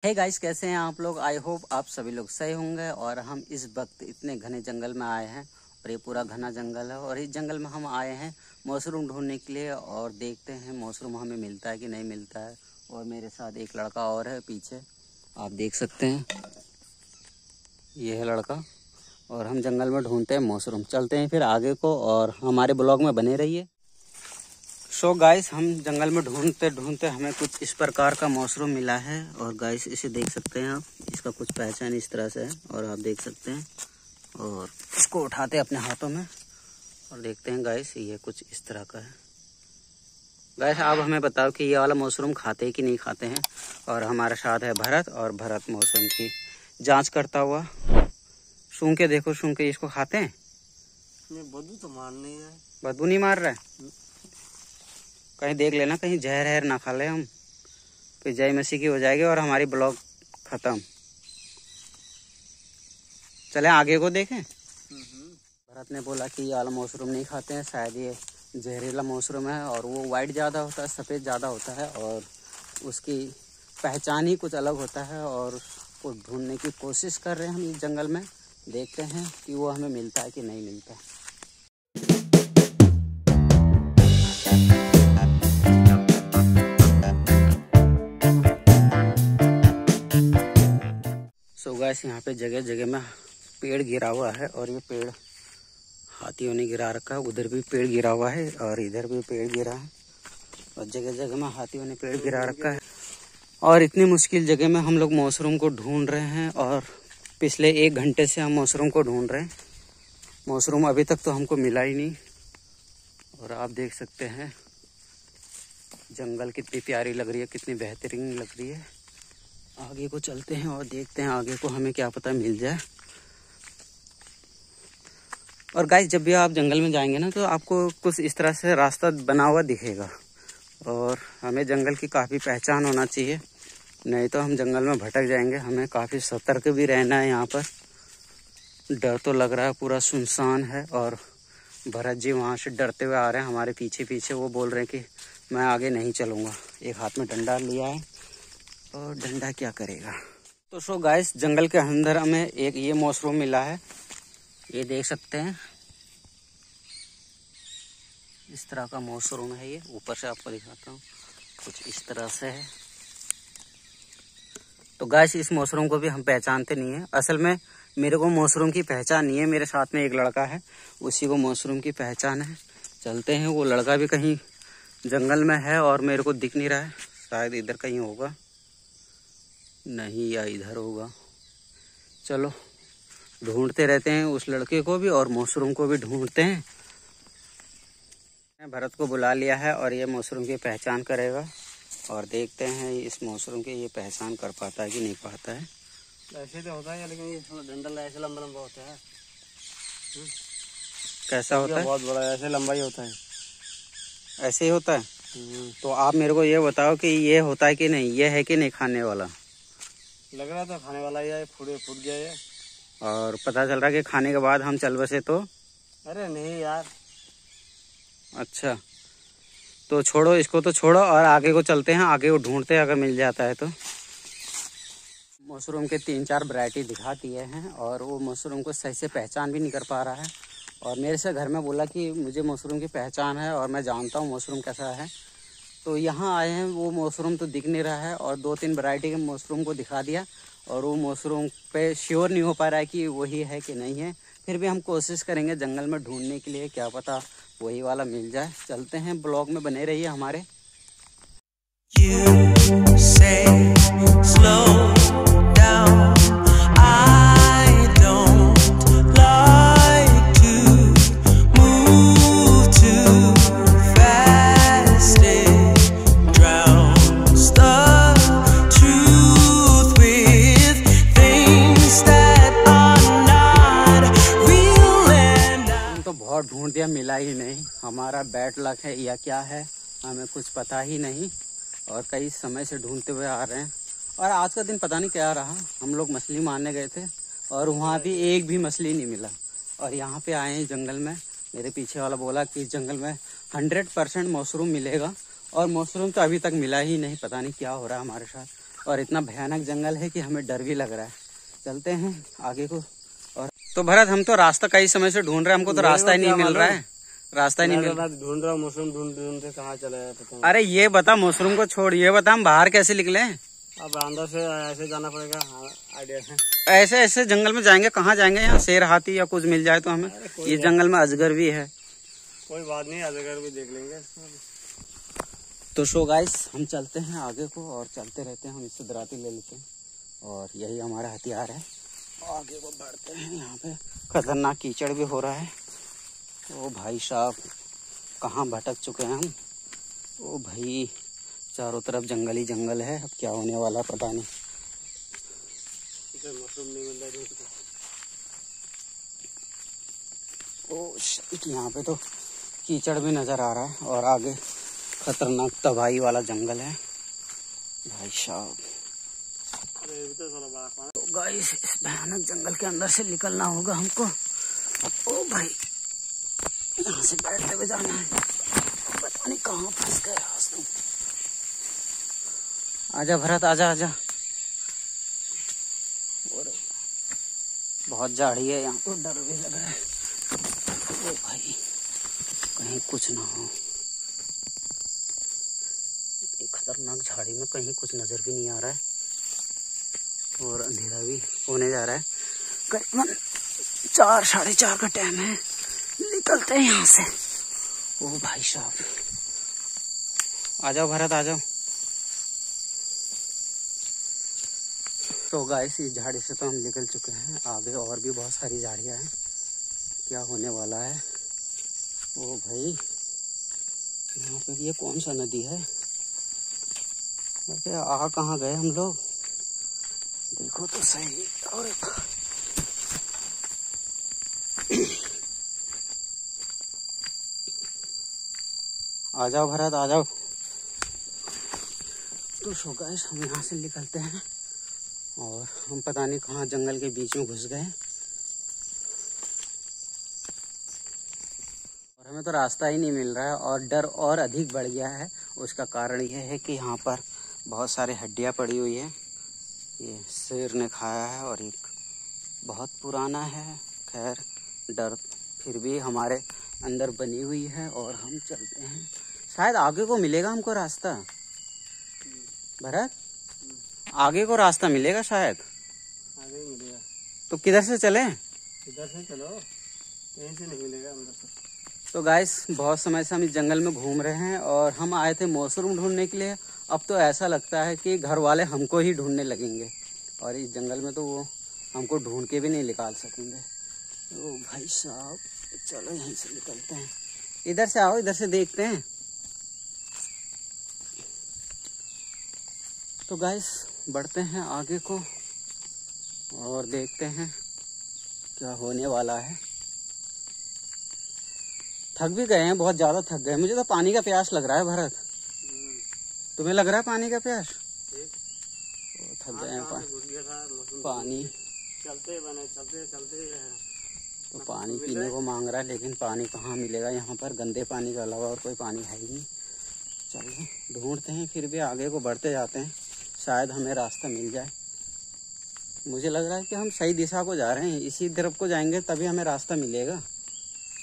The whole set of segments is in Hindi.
हे गाइस, कैसे हैं आप लोग। आई होप आप सभी लोग सही होंगे। और हम इस वक्त इतने घने जंगल में आए हैं और ये पूरा घना जंगल है और इस जंगल में हम आए हैं मशरूम ढूंढने के लिए और देखते हैं मशरूम हमें मिलता है कि नहीं मिलता है। और मेरे साथ एक लड़का और है पीछे, आप देख सकते हैं, ये है लड़का। और हम जंगल में ढूंढते हैं मशरूम। चलते हैं फिर आगे को और हमारे ब्लॉग में बने रहिए। सो गाइस, हम जंगल में ढूंढते ढूंढते हमें कुछ इस प्रकार का मशरूम मिला है। और गाइस इसे देख सकते हैं आप, इसका कुछ पहचान इस तरह से है और आप देख सकते हैं। और इसको उठाते हैं अपने हाथों में और देखते हैं गाइस, ये कुछ इस तरह का है। गाइस आप हमें बताओ कि ये वाला मशरूम खाते हैं कि नहीं खाते हैं। और हमारे साथ है भरत, और भरत मशरूम की जाँच करता हुआ। सूंघ के देखो, सूंघ के इसको खाते हैं। बदबू तो मार नहीं है। बदबू नहीं मार रहा है? कहीं देख लेना, कहीं जहर है ना खा ले हम, फिर जय मसीह की हो जाएगी और हमारी ब्लॉग खत्म। चले आगे को देखें। भरत ने बोला कि ये वाला मशरूम नहीं खाते हैं, शायद ये जहरीला मशरूम है और वो वाइट ज़्यादा होता है, सफ़ेद ज़्यादा होता है और उसकी पहचान ही कुछ अलग होता है। और उसको ढूंढने की कोशिश कर रहे हैं हम इस जंगल में, देखते हैं कि वो हमें मिलता है कि नहीं मिलता है। सो गाइस, यहाँ पे जगह जगह में पेड़ गिरा हुआ है और ये पेड़ हाथियों ने गिरा रखा है। उधर भी पेड़ गिरा हुआ है और इधर भी पेड़ गिरा है और जगह जगह में हाथियों ने पेड़ गिरा रखा है। और इतनी मुश्किल जगह में हम लोग मशरूम को ढूंढ रहे हैं और पिछले 1 घंटे से हम मशरूम को ढूंढ रहे हैं। मशरूम अभी तक तो हमको मिला ही नहीं। और आप देख सकते हैं जंगल कितनी प्यारी लग रही है, कितनी बेहतरीन लग रही है। आगे को चलते हैं और देखते हैं आगे को हमें क्या पता मिल जाए। और गाइस, जब भी आप जंगल में जाएंगे ना तो आपको कुछ इस तरह से रास्ता बना हुआ दिखेगा और हमें जंगल की काफ़ी पहचान होना चाहिए, नहीं तो हम जंगल में भटक जाएंगे। हमें काफ़ी सतर्क भी रहना है। यहाँ पर डर तो लग रहा है, पूरा सुनसान है। और भरत जी वहाँ से डरते हुए आ रहे हैं हमारे पीछे पीछे। वो बोल रहे हैं कि मैं आगे नहीं चलूँगा। एक हाथ में डंडा लिया है और डंडा क्या करेगा। तो सो गाइस, जंगल के अंदर हमें एक ये मशरूम मिला है, ये देख सकते हैं। इस तरह का मशरूम है ये। ऊपर से आपको दिखाता हूँ, कुछ इस तरह से है। तो गाइस, इस मशरूम को भी हम पहचानते नहीं है। असल में मेरे को मशरूम की पहचान नहीं है, मेरे साथ में एक लड़का है, उसी को मशरूम की पहचान है। चलते हैं, वो लड़का भी कहीं जंगल में है और मेरे को दिख नहीं रहा है। शायद इधर कहीं होगा, नहीं या इधर होगा। चलो ढूंढते रहते हैं उस लड़के को भी और मशरूम को भी ढूंढते हैं। भरत को बुला लिया है और ये मशरूम की पहचान करेगा और देखते हैं इस मशरूम की ये पहचान कर पाता है कि नहीं पाता है। ऐसे तो होता है, लेकिन ये डंडल ऐसे लंबा लंबा होता है। कैसा होता है? बहुत बड़ा, ऐसे लंबा ही होता है। ऐसे ही होता है। तो आप मेरे को ये बताओ कि ये होता है कि नहीं, ये है कि नहीं खाने वाला? लग रहा था खाने वाला ही है, फूट गया है। और पता चल रहा है कि खाने के बाद हम चल बसे तो? अरे नहीं यार। अच्छा, तो छोड़ो इसको, तो छोड़ो और आगे को चलते हैं। आगे को ढूंढते हैं, अगर मिल जाता है तो। मशरूम के 3-4 वैरायटी दिखा दिए हैं और वो मशरूम को सही से पहचान भी नहीं कर पा रहा है। और मेरे से घर में बोला कि मुझे मशरूम की पहचान है और मैं जानता हूँ मशरूम कैसा है। तो यहाँ आए हैं, वो मशरूम तो दिख नहीं रहा है और 2-3 वैरायटी के मशरूम को दिखा दिया और वो मशरूम पे श्योर नहीं हो पा रहा है कि वही है कि नहीं है। फिर भी हम कोशिश करेंगे जंगल में ढूंढने के लिए, क्या पता वही वाला मिल जाए। चलते हैं, ब्लॉग में बने रहिए हमारे। You say slow down. I don't like to move too fast. It drowns the truth with things that are not real. And हम तो बहुत ढूंढ दिया, मिला ही नहीं। हमारा बैड लक है या क्या है, हमें कुछ पता ही नहीं। और कई समय से ढूंढते हुए आ रहे हैं और आज का दिन पता नहीं क्या रहा। हम लोग मछली मारने गए थे और वहाँ भी एक भी मछली नहीं मिला। और यहाँ पे आए हैं जंगल में। मेरे पीछे वाला बोला कि इस जंगल में 100% मशरूम मिलेगा और मशरूम तो अभी तक मिला ही नहीं। पता नहीं क्या हो रहा है हमारे साथ। और इतना भयानक जंगल है कि हमें डर भी लग रहा है। चलते हैं आगे को। और तो भरत, हम तो रास्ता कई समय से ढूंढ रहे हैं, हमको तो रास्ता ही नहीं मिल रहा है। रास्ता ही नहीं मिल रहा। ढूंढ रहा हूँ, मशरूम ढूंढते कहाँ चला है पता नहीं। अरे ये बता, मशरूम को छोड़, ये बता हम बाहर कैसे निकले? अब अंदर से ऐसे जाना पड़ेगा। आइडिया है। ऐसे ऐसे जंगल में जाएंगे, कहाँ जाएंगे? यहाँ शेर हाथी या कुछ मिल जाए तो हमें। ये जंगल में अजगर भी है। कोई बात नहीं, अजगर भी देख लेंगे। तो सो गाइस, हम चलते हैं आगे को और चलते रहते हैं। हम इससे दराती ले लेते हैं और यही हमारा हथियार है। आगे को बढ़ते हैं। यहाँ पे खतरनाक कीचड़ भी हो रहा है। ओ भाई साहब, कहाँ भटक चुके हैं हम। ओ भाई, चारों तरफ जंगल ही जंगल है। अब क्या होने वाला पता नहीं। मशरूम नहीं मिल रहा है। ओ शिट, यहाँ पे तो कीचड़ भी नजर आ रहा है और आगे खतरनाक तबाही वाला जंगल है भाई साहब। तो गाइस, इस भयानक जंगल के अंदर से निकलना होगा हमको। ओ भाई, यहाँ से बैठते हुए जाना है। पता नहीं कहाँ फंस गए रास्ते। आजा भरत, आजा आजा। और बहुत झाड़ी है यहाँ, तो डर भी लग रहा है। ओ भाई, कहीं कुछ ना हो। खतरनाक झाड़ी में कहीं कुछ नजर भी नहीं आ रहा है और अंधेरा भी होने जा रहा है। करीबन 4 साढ़े 4 का टाइम है। निकलते हैं यहाँ से। ओ भाई साहब, आ जाओ भरत, आ जाओ। तो गाइस, इस झाड़ी से तो हम निकल चुके हैं। आगे और भी बहुत सारी झाड़ियाँ हैं। क्या होने वाला है? ओ भाई, यहाँ पे ये कौन सा नदी है? अरे आ कहाँ गए हम लोग? देखो तो सही। और आ जाओ भरत, आ जाओ। तो सो गाइस, हम यहाँ से निकलते हैं और हम पता नहीं कहाँ जंगल के बीच में घुस गए और हमें तो रास्ता ही नहीं मिल रहा है और डर और अधिक बढ़ गया है। उसका कारण यह है कि यहाँ पर बहुत सारे हड्डियाँ पड़ी हुई है। ये शेर ने खाया है और एक बहुत पुराना है। खैर, डर फिर भी हमारे अंदर बनी हुई है और हम चलते हैं। शायद आगे को मिलेगा हमको रास्ता। भरत, आगे को रास्ता मिलेगा शायद। आगे मिलेगा तो किधर से चले? इधर से चलो, यहीं से नहीं मिलेगा अंदर से। तो गाइस, बहुत समय से हम इस जंगल में घूम रहे हैं और हम आए थे मशरूम ढूंढने के लिए। अब तो ऐसा लगता है कि घर वाले हमको ही ढूंढने लगेंगे और इस जंगल में तो वो हमको ढूंढ के भी नहीं निकाल सकेंगे। ओ भाई साहब, चलो यहीं से निकलते हैं। इधर से आओ, इधर से देखते हैं। तो गाइस, बढ़ते हैं आगे को और देखते हैं क्या होने वाला है। थक भी गए हैं, बहुत ज्यादा थक गए। मुझे तो पानी का प्यास लग रहा है भरत। तुम्हें लग रहा है पानी का प्यास? थक गए हैं पानी। चलते तो पानी पीने को मांग रहा है, लेकिन पानी कहाँ मिलेगा यहाँ पर? गंदे पानी के अलावा और कोई पानी है ही नहीं। चलो ढूंढते हैं, फिर भी आगे को बढ़ते जाते हैं। शायद हमें रास्ता मिल जाए। मुझे लग रहा है कि हम सही दिशा को जा रहे हैं। इसी तरफ को जाएंगे तभी हमें रास्ता मिलेगा।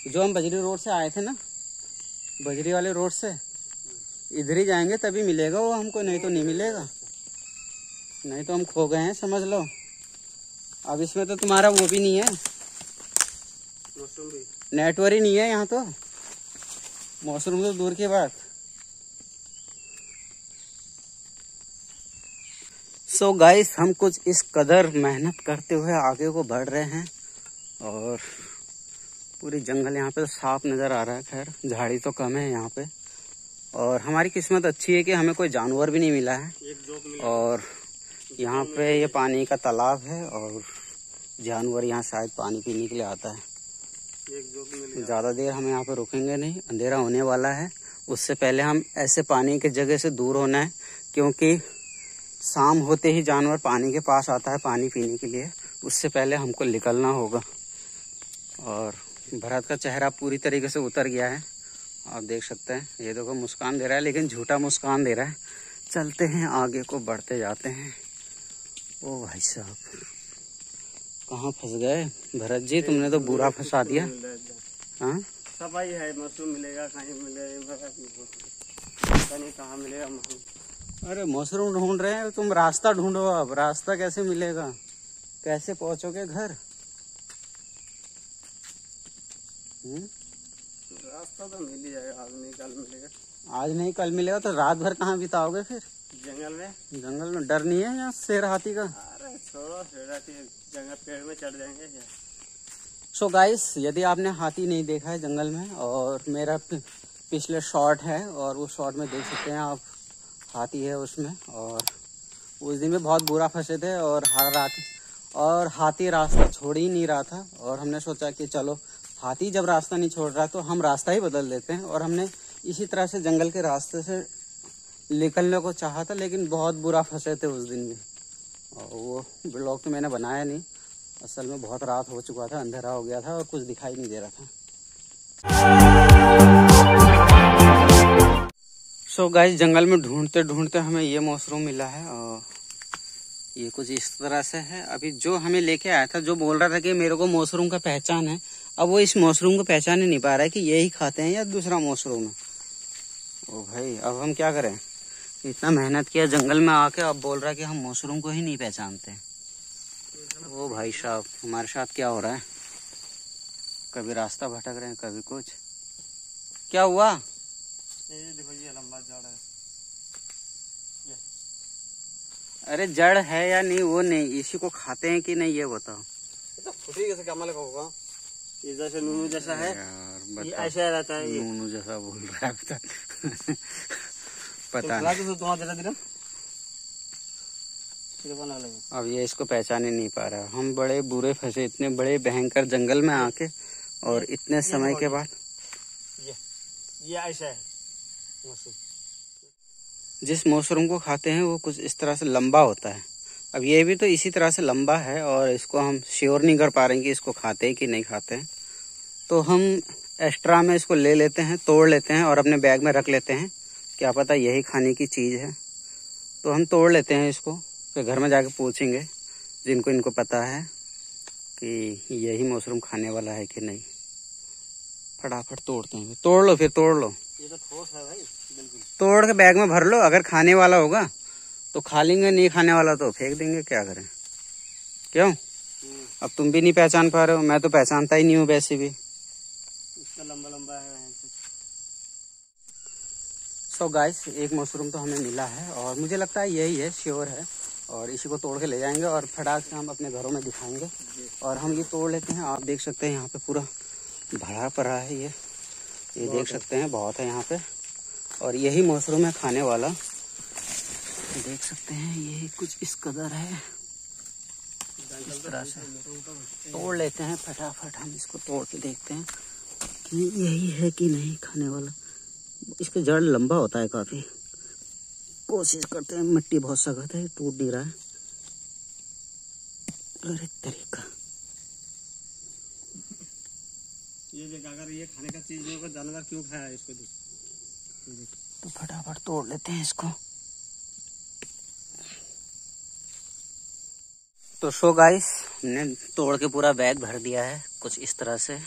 जो हम बजरी रोड से आए थे ना, बजरी वाले रोड से, इधर ही जाएंगे तभी मिलेगा वो हमको, नहीं तो नहीं मिलेगा। नहीं तो हम खो गए हैं, समझ लो। अब इसमें तो तुम्हारा वो भी नहीं है, नेटवर्क ही नहीं है यहाँ तो। मशरूम तो दूर की बात। सो गाइस, हम कुछ इस कदर मेहनत करते हुए आगे को बढ़ रहे हैं और पूरी जंगल यहाँ पे तो साफ नजर आ रहा है। खैर, झाड़ी तो कम है यहाँ पे और हमारी किस्मत अच्छी है कि हमें कोई जानवर भी नहीं मिला है। और यहाँ पे ये पानी का तालाब है और जानवर यहाँ शायद पानी पीने के लिए आता है। ज़्यादा देर हम यहाँ पे रुकेंगे नहीं, अंधेरा होने वाला है। उससे पहले हम ऐसे पानी के जगह से दूर होना है, क्योंकि शाम होते ही जानवर पानी के पास आता है पानी पीने के लिए। उससे पहले हमको निकलना होगा। और भरत का चेहरा पूरी तरीके से उतर गया है, आप देख सकते हैं। ये देखो मुस्कान दे रहा है, लेकिन झूठा मुस्कान दे रहा है। चलते हैं आगे को, बढ़ते जाते हैं। ओ भाई साहब, कहाँ फंस गए भरत जी, तुमने तो बुरा फंसा दिया। हाँ, सफाई है, मशरूम मिलेगा, कहीं मिलेगा, नहीं कहाँ मिलेगा मशरूम। अरे मशरूम ढूंढ रहे हैं, तुम रास्ता ढूंढो। अब रास्ता कैसे मिलेगा, कैसे पहुंचोगे घर? रास्ता तो मिल ही जाएगा, आज नहीं कल मिलेगा। आज नहीं कल मिलेगा तो रात भर कहाँ बिताओगे फिर? जंगल में। जंगल में डर नहीं है यहाँ शेर हाथी का? अरे छोड़ो, शेर हाथी जंगल पेड़ में चढ़ जाएंगे। सो गाइस, यदि आपने हाथी नहीं देखा है जंगल में, और मेरा पिछले शॉट है और उस शॉट में देख सकते हैं आप, हाथी है उसमें। और उस दिन में बहुत बुरा फंसे थे और हाथी रास्ता छोड़ ही नहीं रहा था। और हमने सोचा कि चलो, हाथी जब रास्ता नहीं छोड़ रहा तो हम रास्ता ही बदल देते हैं। और हमने इसी तरह से जंगल के रास्ते से निकलने को चाहा था, लेकिन बहुत बुरा फंसे थे उस दिन भी। और वो ब्लॉग तो मैंने बनाया नहीं, असल में बहुत रात हो चुका था, अंधेरा हो गया था और कुछ दिखाई नहीं दे रहा था। सो गाइस, जंगल में ढूंढते ढूंढते हमें ये मशरूम मिला है और ये कुछ इस तरह से है। अभी जो हमें लेके आया था, जो बोल रहा था कि मेरे को मशरूम का पहचान है, अब वो इस मशरूम को पहचान ही नहीं पा रहा है कि यही खाते हैं या दूसरा मशरूम है। ओ भाई, अब हम क्या करें? इतना मेहनत किया जंगल में आके, अब बोल रहा है कि हम मशरूम को ही नहीं पहचानते। ओ भाई साहब, हमारे साथ क्या हो रहा है? कभी रास्ता भटक रहे हैं, कभी कुछ। क्या हुआ? ये देखो, ये लंबा जड़ है। अरे जड़ है या नहीं वो नहीं, इसी को खाते हैं कि नहीं ये बताओ। तो फुटी कैसे कमल का होगा? ये जैसे नूनू जैसा है यार, ये ऐसा रहता है। ये नूनू जैसा बोल रहा है अभी तक। पता नहीं। अब ये इसको पहचान ही नहीं पा रहा। हम बड़े बुरे फंसे इतने बड़े भयंकर जंगल में आके, और इतने समय के बाद। ये ऐसा है मशरूम। जिस मशरूम को खाते हैं वो कुछ इस तरह से लंबा होता है। अब ये भी तो इसी तरह से लंबा है, और इसको हम श्योर नहीं कर पा रहे हैं कि इसको खाते हैं कि नहीं खाते हैं। तो हम एक्स्ट्रा में इसको ले लेते हैं, तोड़ लेते हैं और अपने बैग में रख लेते हैं, क्या पता यही खाने की चीज़ है। तो हम तोड़ लेते हैं इसको, फिर घर में जाके पूछेंगे जिनको इनको पता है कि यही मशरूम खाने वाला है कि नहीं। फटाफट तोड़ते हैं। तोड़ लो, फिर तोड़ लो। ये तो ठोस है भाई, बिल्कुल। तोड़ के बैग में भर लो, अगर खाने वाला होगा तो खा लेंगे, नहीं खाने वाला तो फेंक देंगे, क्या करें। क्यों? अब तुम भी नहीं पहचान पा रहे हो, मैं तो पहचानता ही नहीं हूँ वैसे भी। इसका लंबा लंबा है। सो गाइस, एक मशरूम तो हमें मिला है और मुझे लगता है यही है, श्योर है। और इसी को तोड़ के ले जाएंगे और फटाक से हम अपने घरों में दिखाएंगे। और हम ये तोड़ लेते हैं। आप देख सकते हैं यहाँ पे पूरा भरा पड़ा है, ये देख सकते हैं, बहुत है यहाँ पे। और यही मशरूम है खाने वाला, देख सकते हैं। ये कुछ इस कदर है, इस तरह से तोड़ लेते हैं फटाफट। हम इसको तोड़ के देखते हैं कि यही है कि नहीं खाने वाला। इसका जड़ लंबा होता है काफी। कोशिश करते हैं, मिट्टी बहुत सख्त है, टूट नहीं रहा है। अरे तरीका, ये देख, अगर ये खाने का चीज होगा, जानवर क्यों खाया इसको? देख, तो फटाफट तोड़ लेते हैं इसको। तो सो गाइस, हमने तोड़ के पूरा बैग भर दिया है कुछ इस तरह से,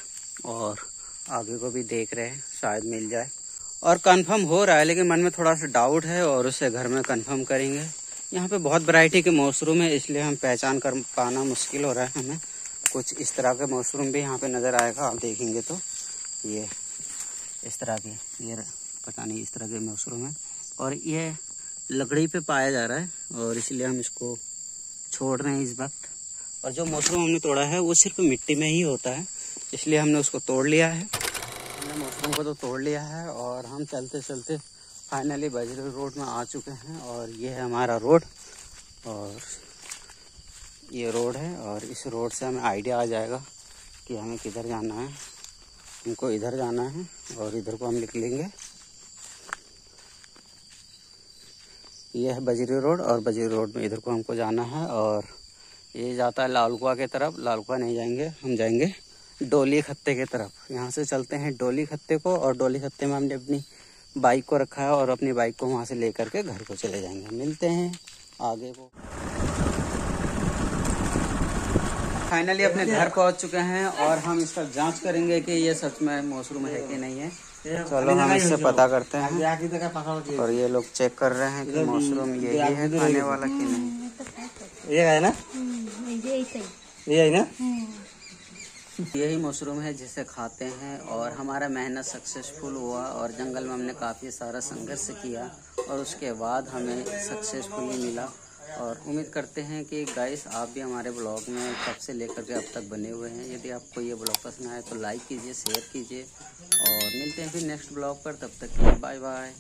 और आगे को भी देख रहे हैं शायद मिल जाए। और कंफर्म हो रहा है, लेकिन मन में थोड़ा सा डाउट है और उसे घर में कंफर्म करेंगे। यहाँ पे बहुत वैरायटी के मशरूम है, इसलिए हम पहचान कर पाना मुश्किल हो रहा है हमें। कुछ इस तरह के मशरूम भी यहाँ पे नज़र आएगा, आप देखेंगे तो। ये इस तरह के, ये पता नहीं इस तरह के मशरूम है, और ये लकड़ी पे पाया जा रहा है, और इसलिए हम इसको छोड़ रहे हैं इस वक्त। और जो मशरूम हमने तोड़ा है वो सिर्फ मिट्टी में ही होता है, इसलिए हमने उसको तोड़ लिया है। हमने मशरूम को तो तोड़ लिया है, और हम चलते चलते फाइनली बजरी रोड में आ चुके हैं। और ये है हमारा रोड, और ये रोड है, और इस रोड से हमें आइडिया आ जाएगा कि हमें किधर जाना है। हमको इधर जाना है और इधर को हम निकलेंगे। ये है बजरी रोड, और बजरी रोड में इधर को हमको जाना है। और ये जाता है लालकुआ के तरफ। लालकुआ नहीं जाएंगे, हम जाएंगे डोली खत्ते के तरफ। यहाँ से चलते हैं डोली खत्ते को, और डोली खत्ते में हमने अपनी बाइक को रखा है और अपनी बाइक को वहाँ से लेकर के घर को चले जाएंगे। मिलते हैं आगे को। फाइनली अपने घर पहुँच चुके हैं और हम इसका जांच करेंगे कि ये सच में मशरूम है कि नहीं है। चलो हम इससे पता करते हैं। और ये लोग चेक कर रहे हैं कि मशरूम यही है खाने वाला कि नहीं। ये है ना, ये है ना, यही मशरूम है जिसे खाते हैं। और हमारा मेहनत सक्सेसफुल हुआ और जंगल में हमने काफ़ी सारा संघर्ष किया और उसके बाद हमें सक्सेसफुली मिला। और उम्मीद करते हैं कि गाइस आप भी हमारे ब्लॉग में तब से लेकर के अब तक बने हुए हैं। यदि आपको ये ब्लॉग पसंद आए तो लाइक कीजिए, शेयर कीजिए और मिलते हैं फिर नेक्स्ट ब्लॉग पर। तब तक के लिए बाय बाय।